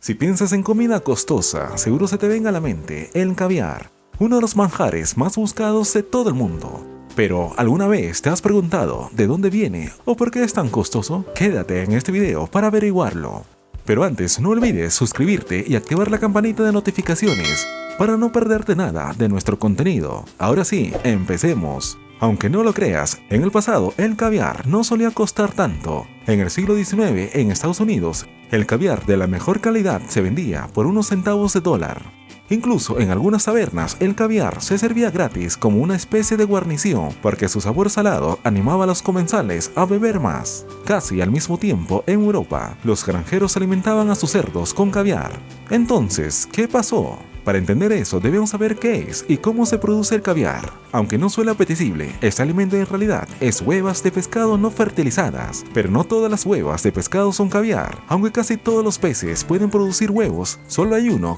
Si piensas en comida costosa, seguro se te venga a la mente el caviar, uno de los manjares más buscados de todo el mundo. Pero, ¿alguna vez te has preguntado de dónde viene o por qué es tan costoso? Quédate en este video para averiguarlo. Pero antes, no olvides suscribirte y activar la campanita de notificaciones para no perderte nada de nuestro contenido. Ahora sí, empecemos. Aunque no lo creas, en el pasado el caviar no solía costar tanto. En el siglo XIX, en Estados Unidos, el caviar de la mejor calidad se vendía por unos centavos de dólar. Incluso en algunas tabernas el caviar se servía gratis como una especie de guarnición porque su sabor salado animaba a los comensales a beber más. Casi al mismo tiempo en Europa, los granjeros alimentaban a sus cerdos con caviar. Entonces, ¿qué pasó? Para entender eso debemos saber qué es y cómo se produce el caviar. Aunque no suele apetecible, este alimento en realidad es huevas de pescado no fertilizadas. Pero no todas las huevas de pescado son caviar. Aunque casi todos los peces pueden producir huevos, solo hay uno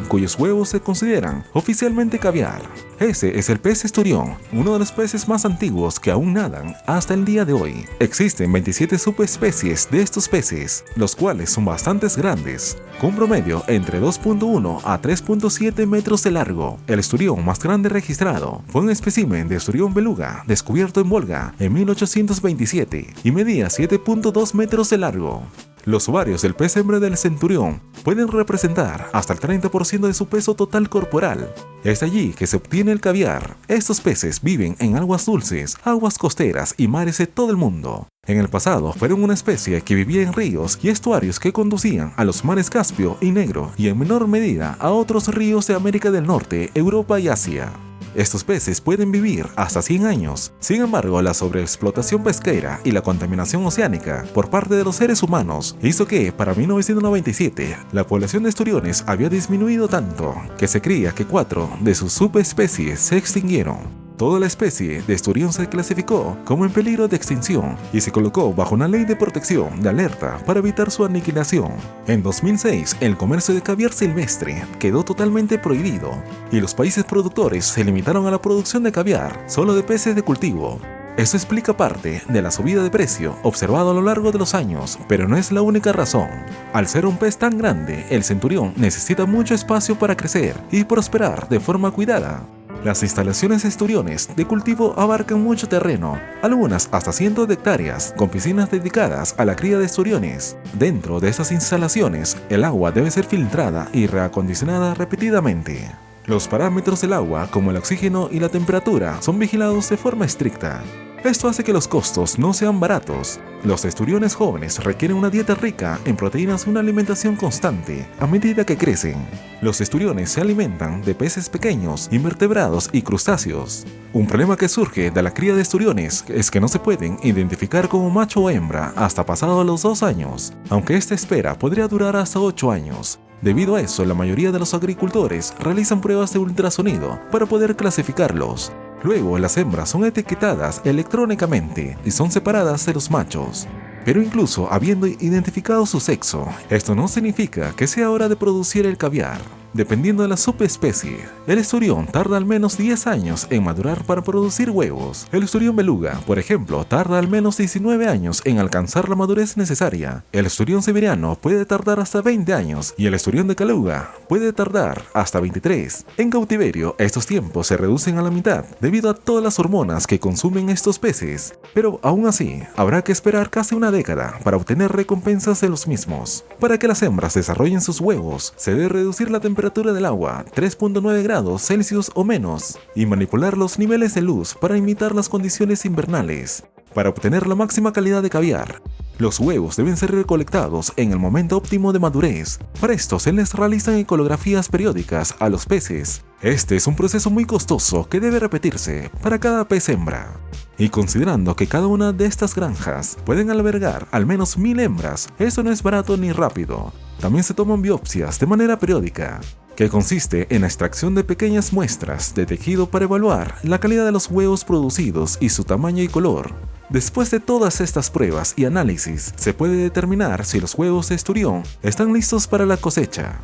cuyos huevos se consideran oficialmente caviar. Ese es el pez esturión, uno de los peces más antiguos que aún nadan hasta el día de hoy. Existen 27 subespecies de estos peces, los cuales son bastante grandes, con un promedio entre 2.1 a 3.7 metros de largo. El esturión más grande registrado fue un espécimen de esturión beluga descubierto en Volga en 1827 y medía 7.2 metros de largo. Los ovarios del pez hembra del centurión pueden representar hasta el 30% de su peso total corporal. Es allí que se obtiene el caviar. Estos peces viven en aguas dulces, aguas costeras y mares de todo el mundo. En el pasado fueron una especie que vivía en ríos y estuarios que conducían a los mares Caspio y Negro y en menor medida a otros ríos de América del Norte, Europa y Asia. Estos peces pueden vivir hasta 100 años. Sin embargo, la sobreexplotación pesquera y la contaminación oceánica por parte de los seres humanos hizo que, para 1997, la población de esturiones había disminuido tanto que se creía que 4 de sus subespecies se extinguieron. Toda la especie de esturión se clasificó como en peligro de extinción y se colocó bajo una ley de protección de alerta para evitar su aniquilación. En 2006, el comercio de caviar silvestre quedó totalmente prohibido y los países productores se limitaron a la producción de caviar solo de peces de cultivo. Esto explica parte de la subida de precio observado a lo largo de los años, pero no es la única razón. Al ser un pez tan grande, el centurión necesita mucho espacio para crecer y prosperar de forma cuidada. Las instalaciones esturiones de cultivo abarcan mucho terreno, algunas hasta cientos de hectáreas, con piscinas dedicadas a la cría de esturiones. Dentro de estas instalaciones, el agua debe ser filtrada y reacondicionada repetidamente. Los parámetros del agua, como el oxígeno y la temperatura, son vigilados de forma estricta. Esto hace que los costos no sean baratos. Los esturiones jóvenes requieren una dieta rica en proteínas y una alimentación constante a medida que crecen. Los esturiones se alimentan de peces pequeños, invertebrados y crustáceos. Un problema que surge de la cría de esturiones es que no se pueden identificar como macho o hembra hasta pasados los 2 años, aunque esta espera podría durar hasta 8 años. Debido a eso, la mayoría de los agricultores realizan pruebas de ultrasonido para poder clasificarlos. Luego, las hembras son etiquetadas electrónicamente y son separadas de los machos. Pero incluso habiendo identificado su sexo, esto no significa que sea hora de producir el caviar. Dependiendo de la subespecie, el esturión tarda al menos 10 años en madurar para producir huevos. El esturión beluga, por ejemplo, tarda al menos 19 años en alcanzar la madurez necesaria. El esturión siberiano puede tardar hasta 20 años y el esturión de Kaluga puede tardar hasta 23. En cautiverio, estos tiempos se reducen a la mitad debido a todas las hormonas que consumen estos peces. Pero aún así, habrá que esperar casi una década para obtener recompensas de los mismos. Para que las hembras desarrollen sus huevos, se debe reducir la temperatura del agua 3.9 grados Celsius o menos y manipular los niveles de luz para imitar las condiciones invernales. Para obtener la máxima calidad de caviar, los huevos deben ser recolectados en el momento óptimo de madurez. Para esto se les realizan ecografías periódicas a los peces. Este es un proceso muy costoso que debe repetirse para cada pez hembra. Y considerando que cada una de estas granjas pueden albergar al menos 1000 hembras, esto no es barato ni rápido. También se toman biopsias de manera periódica, que consiste en la extracción de pequeñas muestras de tejido para evaluar la calidad de los huevos producidos y su tamaño y color. Después de todas estas pruebas y análisis, se puede determinar si los huevos de esturión están listos para la cosecha.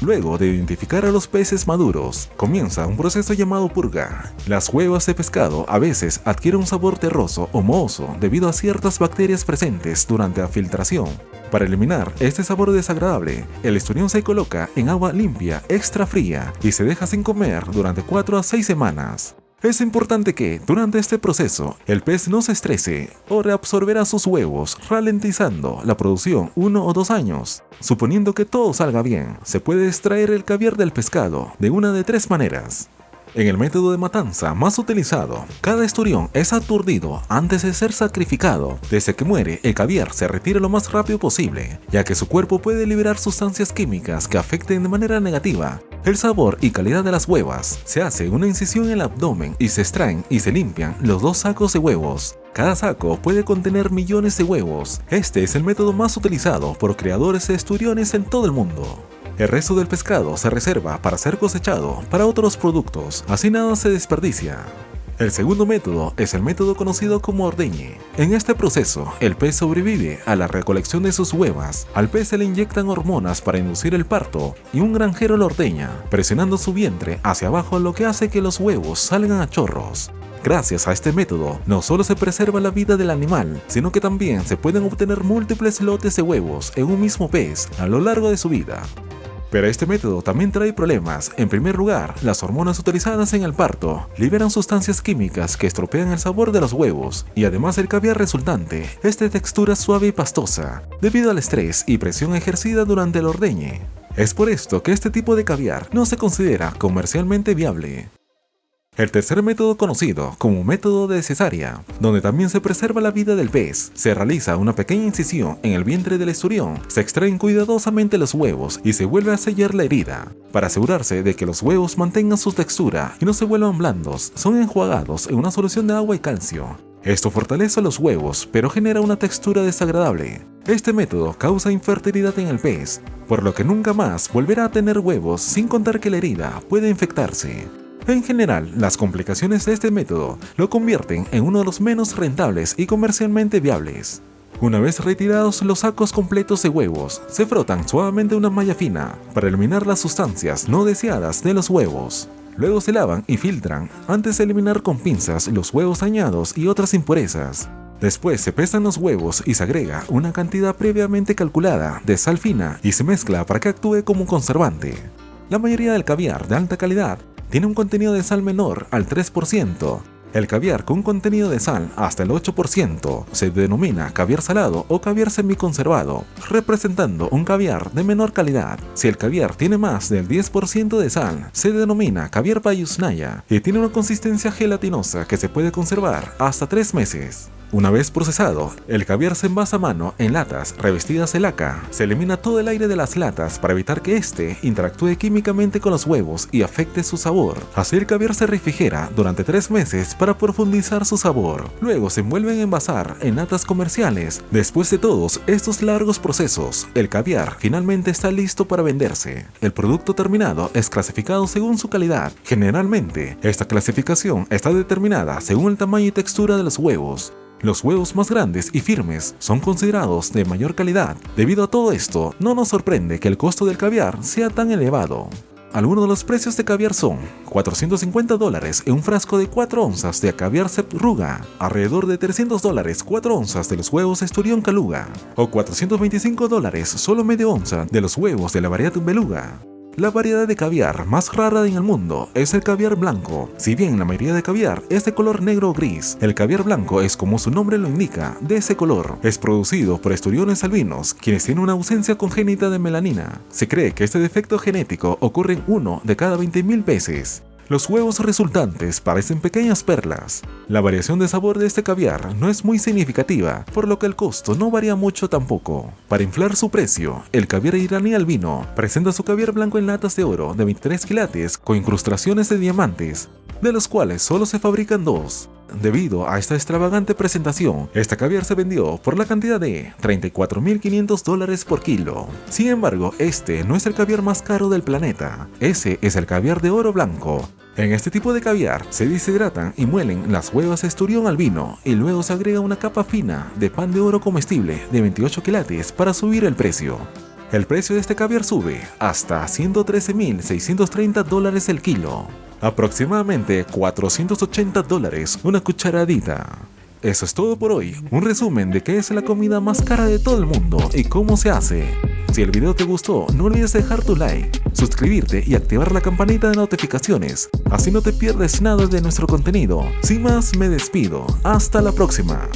Luego de identificar a los peces maduros, comienza un proceso llamado purga. Las huevas de pescado a veces adquieren un sabor terroso o mohoso debido a ciertas bacterias presentes durante la filtración. Para eliminar este sabor desagradable, el esturión se coloca en agua limpia, extra fría y se deja sin comer durante 4 a 6 semanas. Es importante que, durante este proceso, el pez no se estrese o reabsorberá sus huevos, ralentizando la producción 1 o 2 años. Suponiendo que todo salga bien, se puede extraer el caviar del pescado de una de 3 maneras. En el método de matanza más utilizado, cada esturión es aturdido antes de ser sacrificado. Desde que muere, el caviar se retira lo más rápido posible, ya que su cuerpo puede liberar sustancias químicas que afecten de manera negativa el sabor y calidad de las huevas. Se hace una incisión en el abdomen y se extraen y se limpian los 2 sacos de huevos. Cada saco puede contener millones de huevos. Este es el método más utilizado por criadores de esturiones en todo el mundo. El resto del pescado se reserva para ser cosechado para otros productos, así nada se desperdicia. El segundo método es el método conocido como ordeñe. En este proceso, el pez sobrevive a la recolección de sus huevas. Al pez se le inyectan hormonas para inducir el parto y un granjero lo ordeña, presionando su vientre hacia abajo, lo que hace que los huevos salgan a chorros. Gracias a este método, no solo se preserva la vida del animal, sino que también se pueden obtener múltiples lotes de huevos en un mismo pez a lo largo de su vida. Pero este método también trae problemas. En primer lugar, las hormonas utilizadas en el parto liberan sustancias químicas que estropean el sabor de los huevos, y además el caviar resultante es de textura suave y pastosa, debido al estrés y presión ejercida durante el ordeñe. Es por esto que este tipo de caviar no se considera comercialmente viable. El tercer método, conocido como método de cesárea, donde también se preserva la vida del pez, se realiza una pequeña incisión en el vientre del esturión, se extraen cuidadosamente los huevos y se vuelve a sellar la herida. Para asegurarse de que los huevos mantengan su textura y no se vuelvan blandos, son enjuagados en una solución de agua y calcio. Esto fortalece los huevos, pero genera una textura desagradable. Este método causa infertilidad en el pez, por lo que nunca más volverá a tener huevos, sin contar que la herida puede infectarse. En general, las complicaciones de este método lo convierten en uno de los menos rentables y comercialmente viables. Una vez retirados los sacos completos de huevos, se frotan suavemente una malla fina para eliminar las sustancias no deseadas de los huevos. Luego se lavan y filtran antes de eliminar con pinzas los huevos dañados y otras impurezas. Después se pesan los huevos y se agrega una cantidad previamente calculada de sal fina y se mezcla para que actúe como un conservante. La mayoría del caviar de alta calidad tiene un contenido de sal menor al 3%. El caviar con un contenido de sal hasta el 8% se denomina caviar salado o caviar semiconservado, representando un caviar de menor calidad. Si el caviar tiene más del 10% de sal, se denomina caviar Payusnaya y tiene una consistencia gelatinosa que se puede conservar hasta 3 meses. Una vez procesado, el caviar se envasa a mano en latas revestidas de laca. Se elimina todo el aire de las latas para evitar que éste interactúe químicamente con los huevos y afecte su sabor. Así el caviar se refrigera durante 3 meses para profundizar su sabor. Luego se envuelve en envasar en latas comerciales. Después de todos estos largos procesos, el caviar finalmente está listo para venderse. El producto terminado es clasificado según su calidad. Generalmente, esta clasificación está determinada según el tamaño y textura de los huevos. Los huevos más grandes y firmes son considerados de mayor calidad. Debido a todo esto, no nos sorprende que el costo del caviar sea tan elevado. Algunos de los precios de caviar son $450 en un frasco de 4 onzas de caviar Septruga, alrededor de $300 4 onzas de los huevos Esturión Caluga, o $425 solo media onza de los huevos de la variedad Beluga. La variedad de caviar más rara en el mundo es el caviar blanco. Si bien la mayoría de caviar es de color negro o gris, el caviar blanco es, como su nombre lo indica, de ese color. Es producido por esturiones albinos, quienes tienen una ausencia congénita de melanina. Se cree que este defecto genético ocurre en 1 de cada 20.000 veces. Los huevos resultantes parecen pequeñas perlas. La variación de sabor de este caviar no es muy significativa, por lo que el costo no varía mucho tampoco. Para inflar su precio, el caviar iraní albino presenta su caviar blanco en latas de oro de 23 quilates con incrustaciones de diamantes, de los cuales solo se fabrican 2. Debido a esta extravagante presentación, este caviar se vendió por la cantidad de $34.500 por kilo. Sin embargo, este no es el caviar más caro del planeta. Ese es el caviar de oro blanco. En este tipo de caviar se deshidratan y muelen las huevas Esturión albino y luego se agrega una capa fina de pan de oro comestible de 28 quilates para subir el precio. El precio de este caviar sube hasta $113.630 el kilo, aproximadamente $480 una cucharadita. Eso es todo por hoy, un resumen de qué es la comida más cara de todo el mundo y cómo se hace. Si el video te gustó, no olvides dejar tu like, suscribirte y activar la campanita de notificaciones, así no te pierdes nada de nuestro contenido. Sin más, me despido, hasta la próxima.